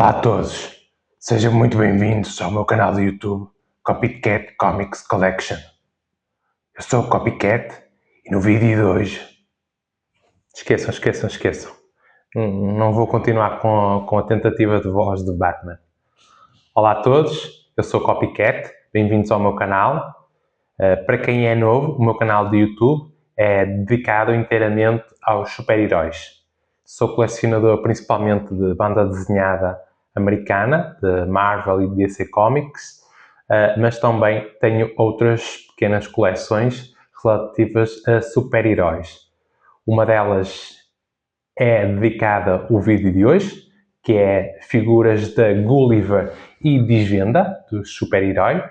Olá a todos, sejam muito bem-vindos ao meu canal do YouTube Copycat Comics Collection. Eu sou o Copycat e no vídeo de hoje... Esqueçam. Não vou continuar com a tentativa de voz de Batman. Olá a todos, eu sou o Copycat, bem-vindos ao meu canal. Para quem é novo, o meu canal do YouTube é dedicado inteiramente aos super-heróis. Sou colecionador principalmente de banda desenhada americana, de Marvel e DC Comics, mas também tenho outras pequenas coleções relativas a super-heróis. Uma delas é dedicada ao vídeo de hoje, que é figuras da Gulliver e Digenda, dos super-heróis.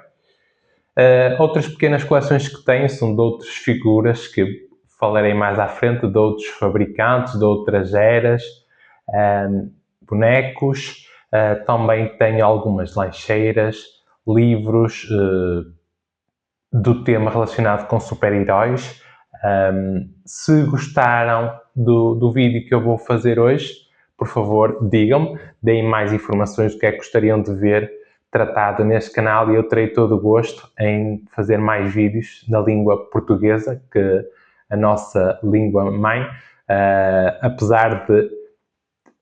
Outras pequenas coleções que tenho são de outras figuras que falarei mais à frente, de outros fabricantes, de outras eras, bonecos. Também tenho algumas lancheiras, livros do tema relacionado com super-heróis. Se gostaram do vídeo que eu vou fazer hoje, por favor, digam-me, deem mais informações do que é que gostariam de ver tratado neste canal e eu terei todo o gosto em fazer mais vídeos na língua portuguesa, que a nossa língua mãe, apesar de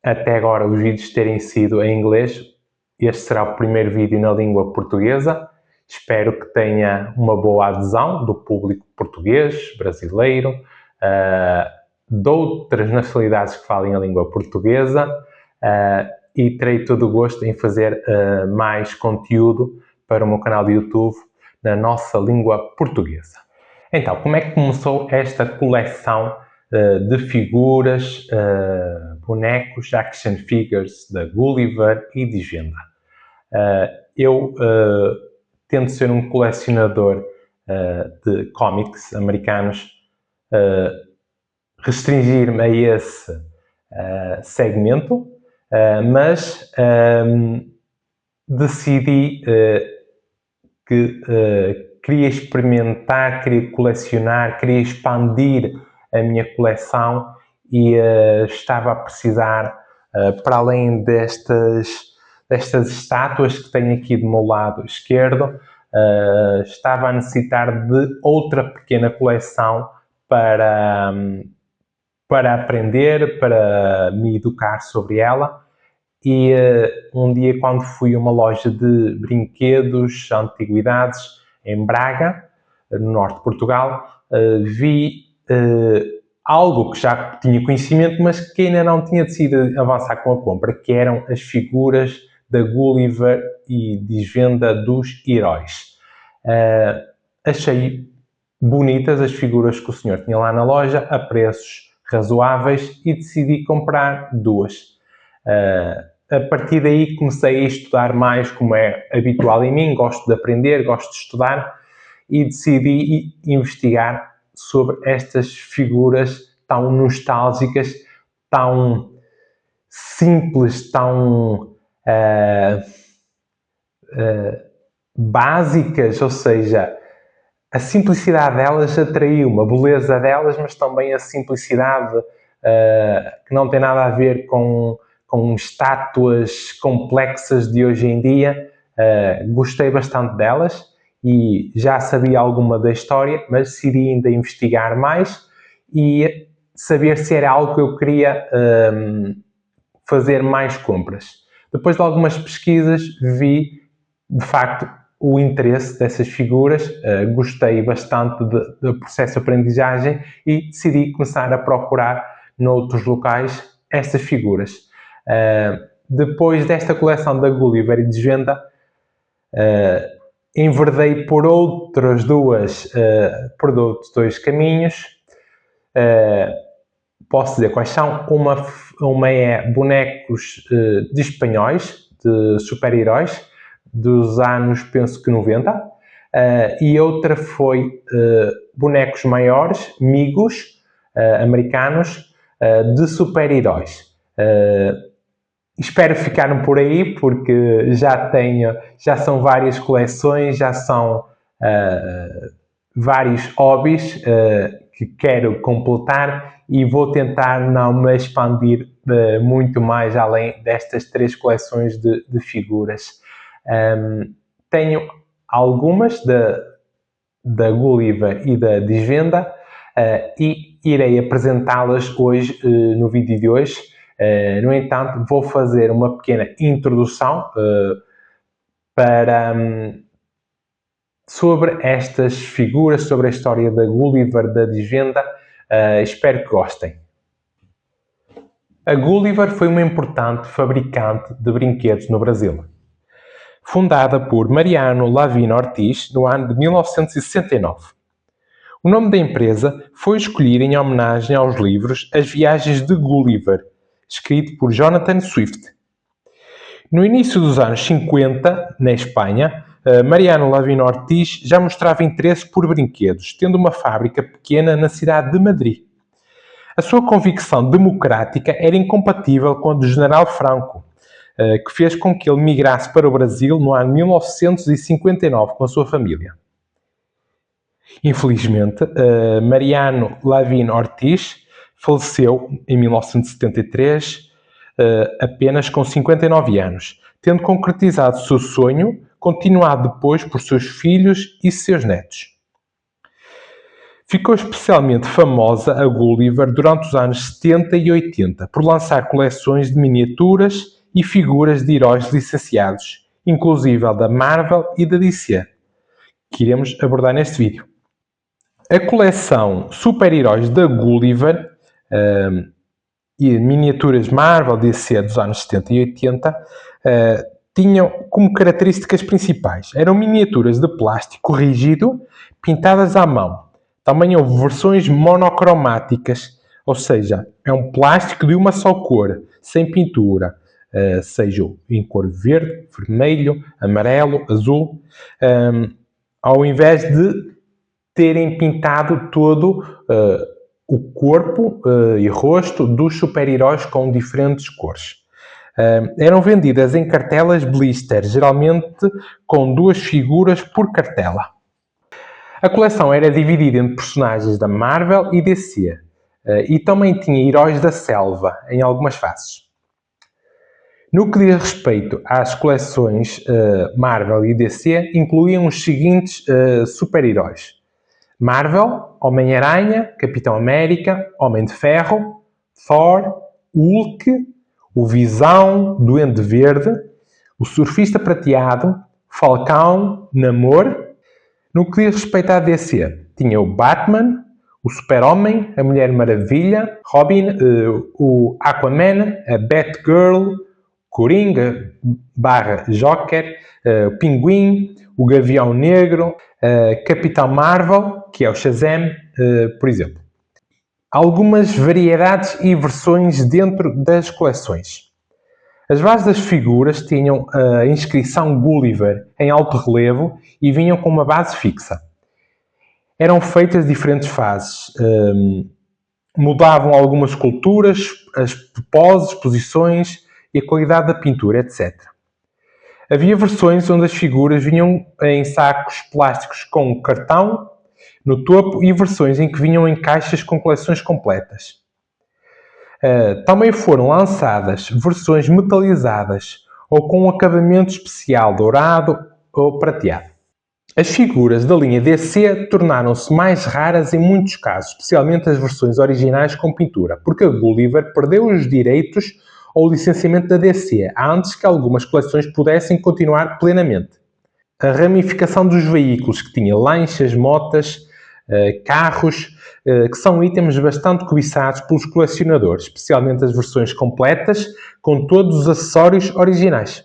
até agora os vídeos terem sido em inglês, este será o primeiro vídeo na língua portuguesa. Espero que tenha uma boa adesão do público português, brasileiro, de outras nacionalidades que falem a língua portuguesa, e terei todo o gosto em fazer mais conteúdo para o meu canal de YouTube na nossa língua portuguesa. Então, como é que começou esta coleção de figuras, bonecos, action figures da Gulliver e Digenda? Eu tento ser um colecionador de cómics americanos, restringir-me a esse segmento, mas decidi que queria experimentar, queria colecionar, queria expandir a minha coleção e estava a precisar, para além destas estátuas que tenho aqui do meu lado esquerdo, estava a necessitar de outra pequena coleção para aprender, para me educar sobre ela. E um dia, quando fui a uma loja de brinquedos, antiguidades, em Braga, no norte de Portugal, vi algo que já tinha conhecimento, mas que ainda não tinha decidido avançar com a compra, que eram as figuras da Gulliver e Digenda dos heróis. Achei bonitas as figuras que o senhor tinha lá na loja, a preços razoáveis, e decidi comprar duas. A partir daí comecei a estudar mais, como é habitual em mim, gosto de aprender, gosto de estudar, e decidi investigar sobre estas figuras tão nostálgicas, tão simples, tão básicas, ou seja, a simplicidade delas atraiu-me, a beleza delas, mas também a simplicidade que não tem nada a ver com estátuas complexas de hoje em dia. Gostei bastante delas e já sabia alguma da história, mas decidi ainda investigar mais e saber se era algo que eu queria fazer mais compras. Depois de algumas pesquisas, vi de facto o interesse dessas figuras, gostei bastante do processo de aprendizagem e decidi começar a procurar noutros locais essas figuras. Depois desta coleção da Gulliver e Digenda, enverdei por outros dois caminhos. Posso dizer quais são. Uma é bonecos de espanhóis, de super-heróis, dos anos, penso que 90, e outra foi bonecos maiores, migos, americanos, de super-heróis. Espero ficar por aí, porque já são várias coleções, já são vários hobbies que quero completar e vou tentar não me expandir muito mais além destas 3 coleções de figuras. Tenho algumas da Gulliver e da Desvenda e irei apresentá-las hoje no vídeo de hoje. No entanto, vou fazer uma pequena introdução sobre estas figuras, sobre a história da Gulliver, da Desvenda. Espero que gostem. A Gulliver foi uma importante fabricante de brinquedos no Brasil. Fundada por Mariano Lavino Ortiz no ano de 1969. O nome da empresa foi escolhido em homenagem aos livros As Viagens de Gulliver, escrito por Jonathan Swift. No início dos anos 50, na Espanha, Mariano Lavino Ortiz já mostrava interesse por brinquedos, tendo uma fábrica pequena na cidade de Madrid. A sua convicção democrática era incompatível com a do General Franco, que fez com que ele migrasse para o Brasil no ano 1959 com a sua família. Infelizmente, Mariano Lavino Ortiz faleceu em 1973, apenas com 59 anos, tendo concretizado o seu sonho, continuado depois por seus filhos e seus netos. Ficou especialmente famosa a Gulliver durante os anos 70 e 80 por lançar coleções de miniaturas e figuras de heróis licenciados, inclusive a da Marvel e da DC, que iremos abordar neste vídeo. A coleção Super-Heróis da Gulliver e miniaturas Marvel DC dos anos 70 e 80 tinham como características principais. Eram miniaturas de plástico rígido, pintadas à mão. Também houve versões monocromáticas, ou seja, é um plástico de uma só cor, sem pintura, seja em cor verde, vermelho, amarelo, azul, ao invés de terem pintado todo o corpo e rosto dos super-heróis com diferentes cores. Eram vendidas em cartelas blister, geralmente com 2 figuras por cartela. A coleção era dividida entre personagens da Marvel e DC, e também tinha heróis da selva em algumas fases. No que diz respeito às coleções Marvel e DC, incluíam os seguintes super-heróis: Marvel, Homem-Aranha, Capitão América, Homem de Ferro, Thor, Hulk, o Visão, Duende Verde, o Surfista Prateado, Falcão, Namor. No que diz respeito à DC, tinha o Batman, o Super-Homem, a Mulher Maravilha, Robin, o Aquaman, a Batgirl, Coringa / Joker, o Pinguim, o Gavião Negro, Capitão Marvel, que é o Shazam, por exemplo. Algumas variedades e versões dentro das coleções. As bases das figuras tinham a inscrição Gulliver em alto relevo e vinham com uma base fixa. Eram feitas diferentes fases. Mudavam algumas esculturas, as poses, posições e a qualidade da pintura, etc. Havia versões onde as figuras vinham em sacos plásticos com cartão no topo e versões em que vinham em caixas com coleções completas. Também foram lançadas versões metalizadas ou com um acabamento especial dourado ou prateado. As figuras da linha DC tornaram-se mais raras em muitos casos, especialmente as versões originais com pintura, porque a Gulliver perdeu os direitos ou licenciamento da DC antes que algumas coleções pudessem continuar plenamente. A ramificação dos veículos, que tinha lanchas, motas, carros, que são itens bastante cobiçados pelos colecionadores, especialmente as versões completas, com todos os acessórios originais.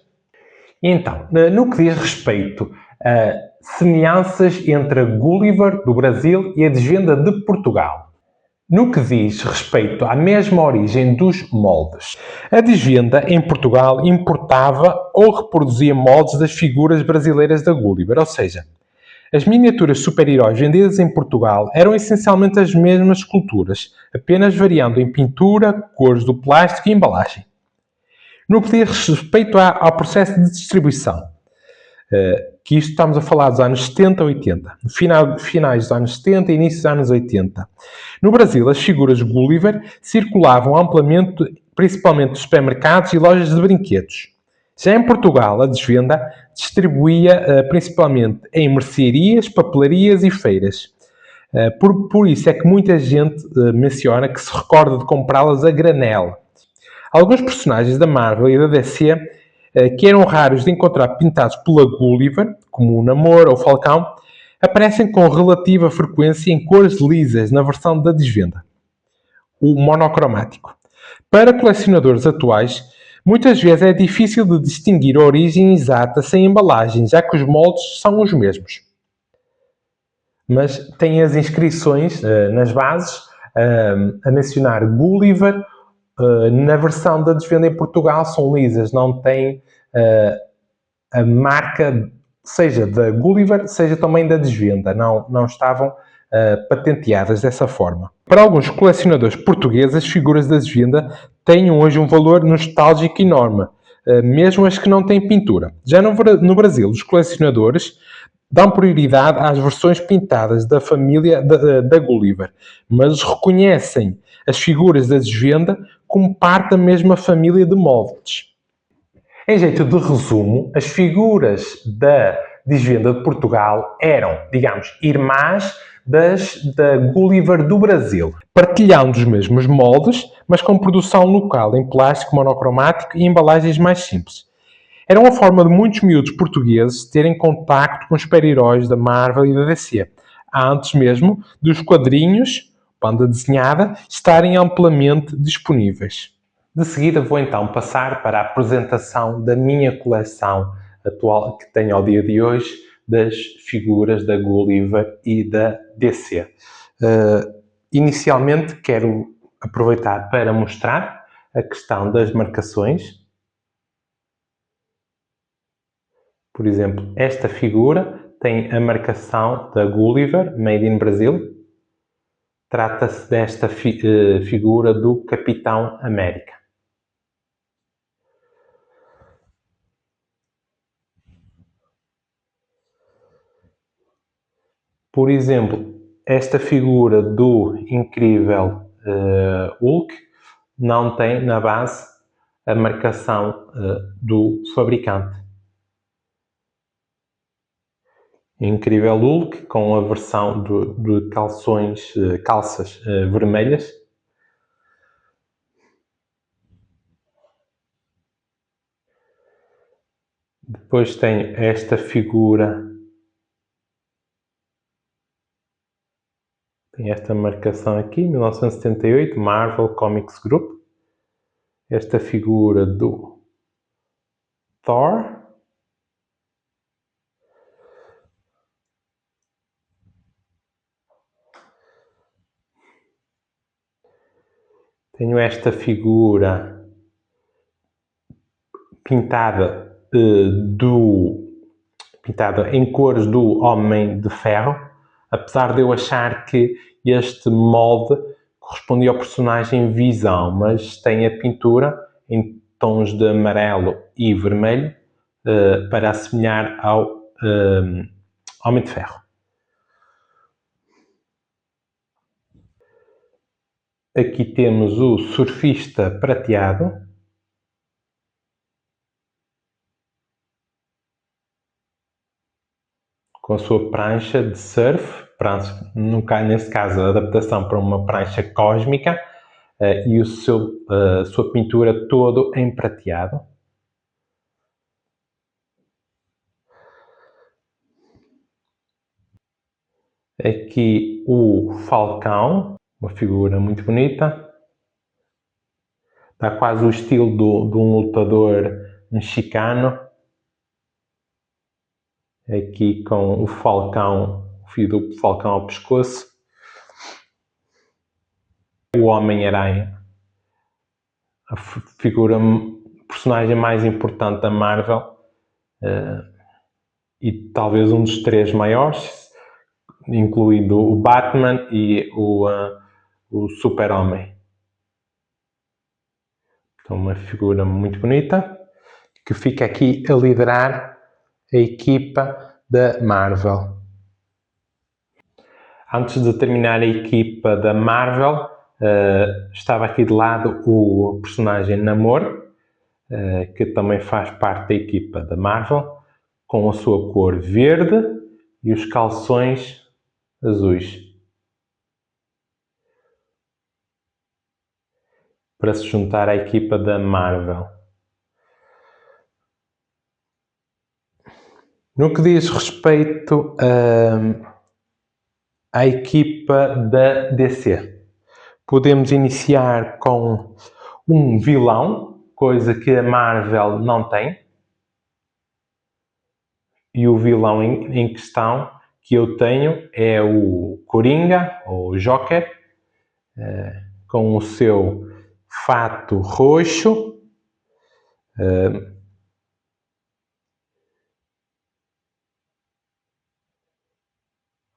E então, no que diz respeito a semelhanças entre a Gulliver do Brasil e a Desvenda de Portugal. No que diz respeito à mesma origem dos moldes, a Desvenda em Portugal importava ou reproduzia moldes das figuras brasileiras da Gulliver, ou seja, as miniaturas super-heróis vendidas em Portugal eram essencialmente as mesmas esculturas, apenas variando em pintura, cores do plástico e embalagem. No que diz respeito ao processo de distribuição, que isto estamos a falar dos anos 70 e 80, finais dos anos 70 e início dos anos 80. No Brasil, as figuras Gulliver circulavam amplamente principalmente dos supermercados e lojas de brinquedos. Já em Portugal, a desvenda distribuía principalmente em mercearias, papelarias e feiras. Por isso é que muita gente menciona que se recorda de comprá-las a granel. Alguns personagens da Marvel e da DC, que eram raros de encontrar pintados pela Gulliver, como o Namor ou o Falcão, aparecem com relativa frequência em cores lisas na versão da desvenda, o monocromático. Para colecionadores atuais, muitas vezes é difícil de distinguir a origem exata sem embalagem, já que os moldes são os mesmos. Mas tem as inscrições nas bases a mencionar Gulliver. Na versão da desvenda em Portugal são lisas, não tem a marca, seja da Gulliver, seja também da desvenda, não estavam patenteadas dessa forma. Para alguns colecionadores portugueses, as figuras da desvenda têm hoje um valor nostálgico enorme, mesmo as que não têm pintura. Já no Brasil, os colecionadores dão prioridade às versões pintadas da família da Gulliver, mas reconhecem as figuras da desvenda como parte da mesma família de moldes. Em jeito de resumo, as figuras da desvenda de Portugal eram, digamos, irmãs das da Gulliver do Brasil, partilhando os mesmos moldes, mas com produção local em plástico monocromático e embalagens mais simples. Era uma forma de muitos miúdos portugueses terem contacto com os super-heróis da Marvel e da DC, antes mesmo dos quadrinhos, banda desenhada, estarem amplamente disponíveis. De seguida vou então passar para a apresentação da minha coleção atual que tenho ao dia de hoje das figuras da Gulliver e da DC. Inicialmente quero aproveitar para mostrar a questão das marcações. Por exemplo, esta figura tem a marcação da Gulliver, Made in Brazil. Trata-se desta figura do Capitão América. Por exemplo, esta figura do incrível Hulk não tem na base a marcação do fabricante. Incrível Hulk com a versão de calças vermelhas. Depois tem esta figura, tem esta marcação aqui, 1978, Marvel Comics Group. Esta figura do Thor. Tenho esta figura pintada em cores do Homem de Ferro, apesar de eu achar que este molde correspondia ao personagem Visão, mas tem a pintura em tons de amarelo e vermelho para assemelhar ao Homem de Ferro. Aqui temos o surfista prateado. Com a sua prancha de surf, nesse caso a adaptação para uma prancha cósmica, e a sua pintura todo em prateado. Aqui o Falcão, uma figura muito bonita. Dá quase o estilo de um lutador mexicano. Aqui com o Falcão, o fio do Falcão ao pescoço. O Homem-Aranha, a personagem mais importante da Marvel e talvez um dos três maiores, incluindo o Batman e o Super-Homem. Então, uma figura muito bonita que fica aqui a liderar a equipa da Marvel. Antes de terminar a equipa da Marvel, Estava aqui de lado o personagem Namor, que também faz parte da equipa da Marvel, com a sua cor verde e os calções azuis, para se juntar à equipa da Marvel. No que diz respeito à equipa da DC, podemos iniciar com um vilão, coisa que a Marvel não tem. E o vilão em questão que eu tenho é o Coringa, ou Joker, com o seu fato roxo,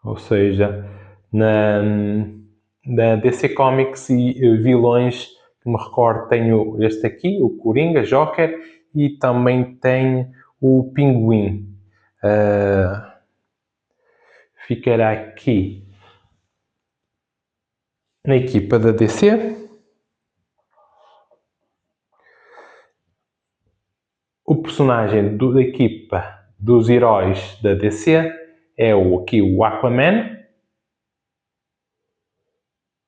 ou seja, na DC Comics e vilões que me recordo, tenho este aqui, o Coringa, Joker, e também tem o Pinguim. Ficará aqui na equipa da DC. O personagem da equipa dos heróis da DC é aqui o Aquaman,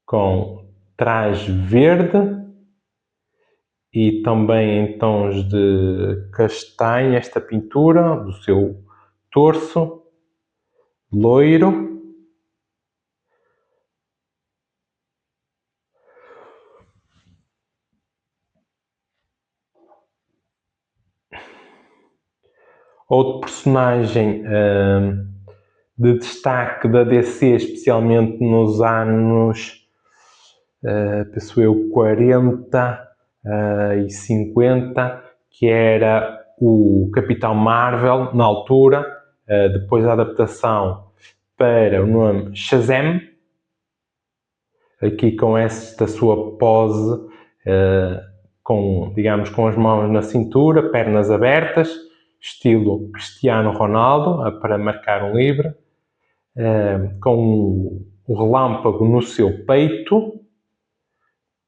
com traje verde e também em tons de castanho esta pintura do seu torso, loiro. Outro personagem de destaque da DC, especialmente nos anos, penso eu, 40 e 50, que era o Capitão Marvel, na altura, depois da adaptação para o nome Shazam, aqui com esta sua pose, digamos, com as mãos na cintura, pernas abertas, estilo Cristiano Ronaldo, para marcar um livre, com o relâmpago no seu peito,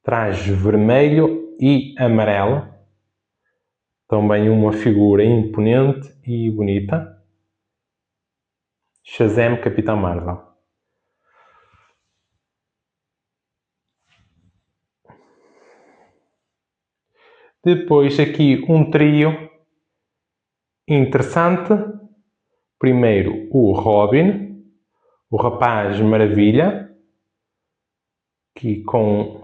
traje vermelho e amarelo, também uma figura imponente e bonita. Shazam, Capitão Marvel. Depois aqui um trio interessante. Primeiro o Robin, o Rapaz Maravilha, que com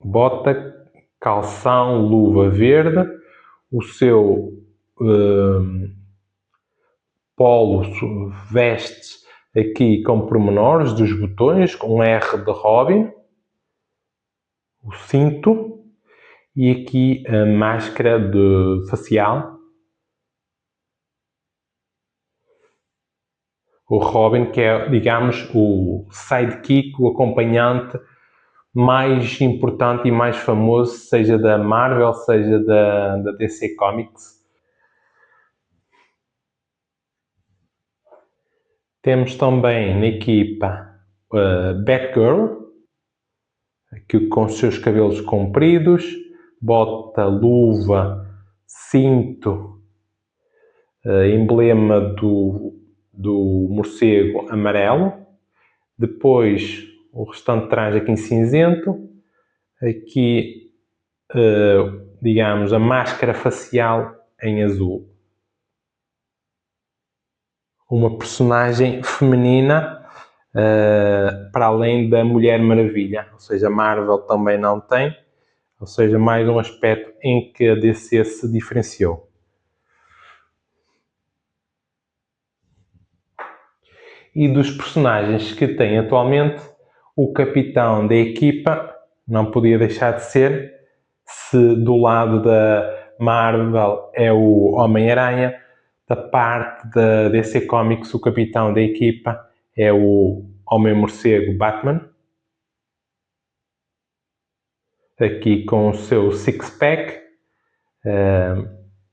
bota, calção, luva verde, o seu polo veste aqui com pormenores dos botões, com um R de Robin, o cinto e aqui a máscara facial. O Robin, que é, digamos, o sidekick, o acompanhante mais importante e mais famoso, seja da Marvel, seja da DC Comics. Temos também na equipa Batgirl, que com os seus cabelos compridos, bota, luva, cinto, emblema do morcego amarelo. Depois o restante traje aqui em cinzento. Aqui, digamos, a máscara facial em azul. Uma personagem feminina para além da Mulher Maravilha, ou seja, a Marvel também não tem, ou seja, mais um aspecto em que a DC se diferenciou. E dos personagens que tem atualmente, o capitão da equipa não podia deixar de ser, se do lado da Marvel é o Homem-Aranha, da parte da DC Comics o capitão da equipa é o Homem-Morcego Batman, aqui com o seu six-pack,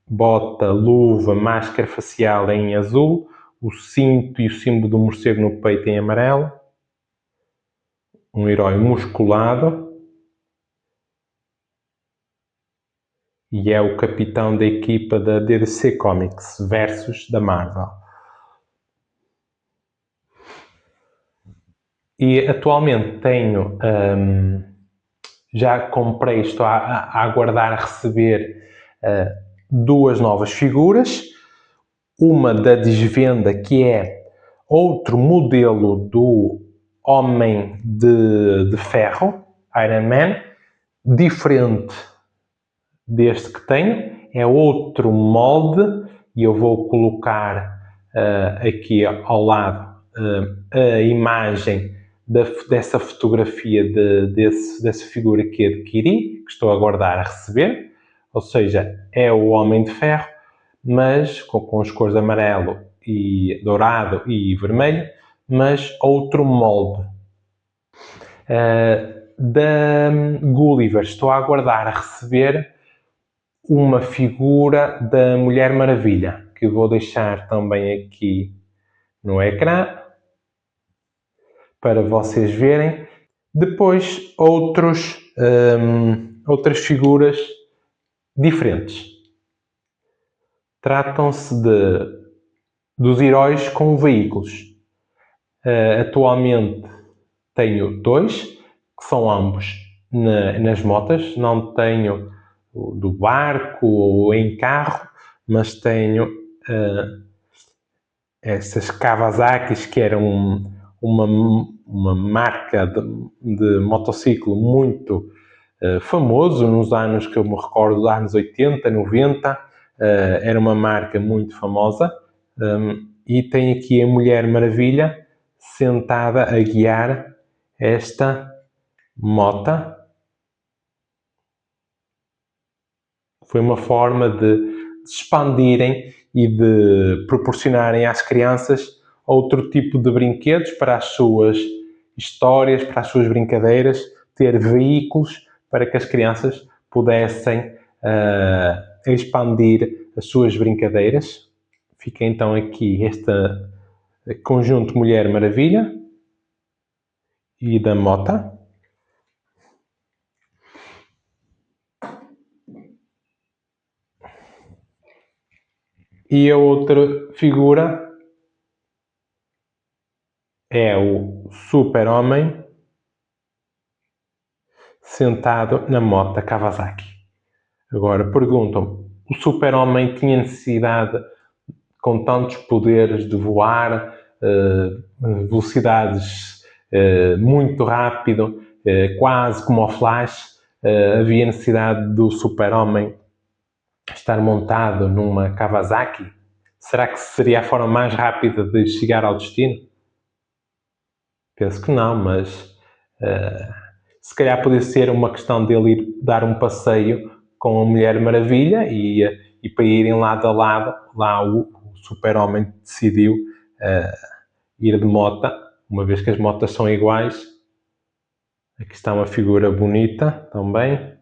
bota, luva, máscara facial em azul, o cinto e o símbolo do morcego no peito em amarelo. um herói musculado e é o capitão da equipa da DC Comics versus da Marvel. E atualmente tenho, já comprei, estou a aguardar a receber duas novas figuras. Uma da Desvenda, que é outro modelo do Homem de Ferro, Iron Man, diferente deste que tenho, é outro molde e eu vou colocar aqui ao lado a imagem dessa fotografia dessa figura que adquiri, que estou a aguardar a receber, ou seja, é o Homem de Ferro, mas com as cores amarelo e dourado e vermelho, mas outro molde. Da Gulliver estou a aguardar a receber uma figura da Mulher Maravilha, que vou deixar também aqui no ecrã para vocês verem. Depois outras figuras diferentes. Tratam-se dos heróis com veículos. Atualmente tenho dois, que são ambos nas motas. Não tenho do barco ou em carro, mas tenho essas Kawasaki's, que eram uma marca de motociclo muito famoso nos anos que eu me recordo, dos anos 80, 90, era uma marca muito famosa, e tem aqui a Mulher Maravilha sentada a guiar esta mota. Foi uma forma de expandirem e de proporcionarem às crianças outro tipo de brinquedos para as suas histórias, para as suas brincadeiras, ter veículos para que as crianças pudessem expandir as suas brincadeiras. Fica então aqui este conjunto Mulher Maravilha e da mota. E a outra figura é o Super-Homem sentado na moto Kawasaki. Agora perguntam-me, o Super-Homem tinha necessidade, com tantos poderes de voar, velocidades muito rápido, quase como o Flash, havia necessidade do Super-Homem estar montado numa Kawasaki? Será que seria a forma mais rápida de chegar ao destino? Penso que não, mas se calhar podia ser uma questão dele ir dar um passeio com a Mulher Maravilha e para irem lado a lado, lá o Super-Homem decidiu ir de moto, uma vez que as motas são iguais. Aqui está uma figura bonita também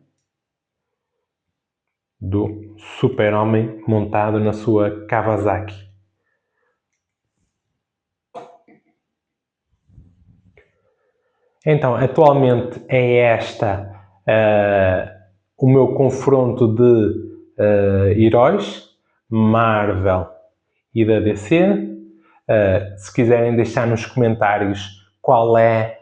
do Super-Homem montado na sua Kawasaki. Então, atualmente é esta o meu confronto de heróis, Marvel e da DC. Se quiserem deixar nos comentários qual é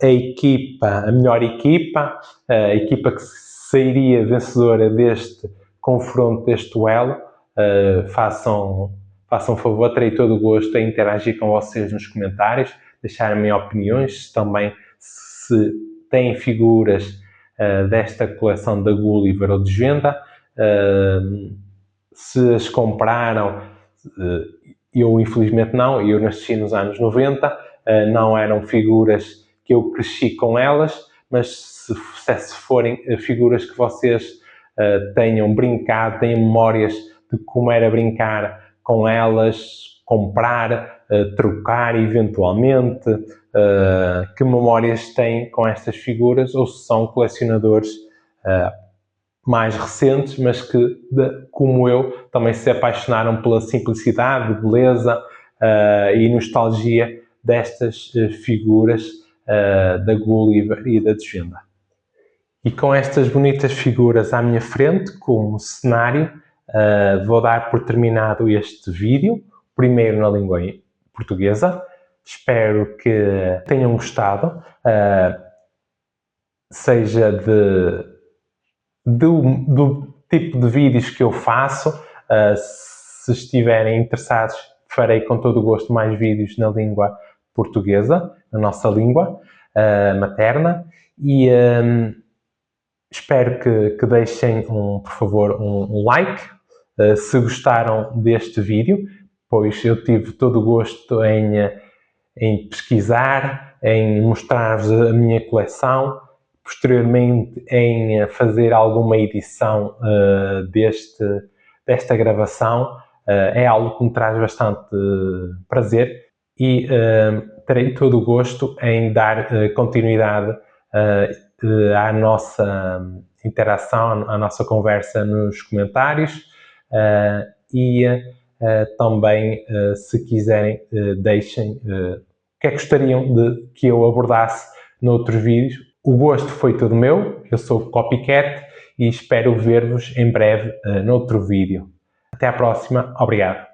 a equipa, a melhor equipa, a equipa que sairia vencedora deste confronto, deste duelo, façam favor, terei todo o gosto em interagir com vocês nos comentários, deixarem opiniões, também se têm figuras desta coleção da Gulliver ou Desvenda, se as compraram. Eu infelizmente não, eu nasci nos anos 90, não eram figuras que eu cresci com elas, mas se forem figuras que vocês tenham brincado, tenham memórias de como era brincar com elas, comprar, trocar eventualmente, que memórias têm com estas figuras, ou se são colecionadores mais recentes, mas que, como eu, também se apaixonaram pela simplicidade, beleza e nostalgia destas figuras da Gulliver e da Desvenda. E com estas bonitas figuras à minha frente, como cenário, vou dar por terminado este vídeo, primeiro na língua portuguesa. Espero que tenham gostado, seja do tipo de vídeos que eu faço. Se estiverem interessados, farei com todo o gosto mais vídeos na língua portuguesa, na nossa língua materna. E espero que deixem, por favor, um like se gostaram deste vídeo, pois eu tive todo o gosto em pesquisar, em mostrar-vos a minha coleção, posteriormente em fazer alguma edição desta gravação. É algo que me traz bastante prazer e terei todo o gosto em dar continuidade à nossa interação, à nossa conversa nos comentários e também, se quiserem, deixem o que é que gostariam de que eu abordasse noutros vídeos. O gosto foi todo meu, eu sou o Copycat e espero ver-vos em breve noutro vídeo. Até à próxima, obrigado.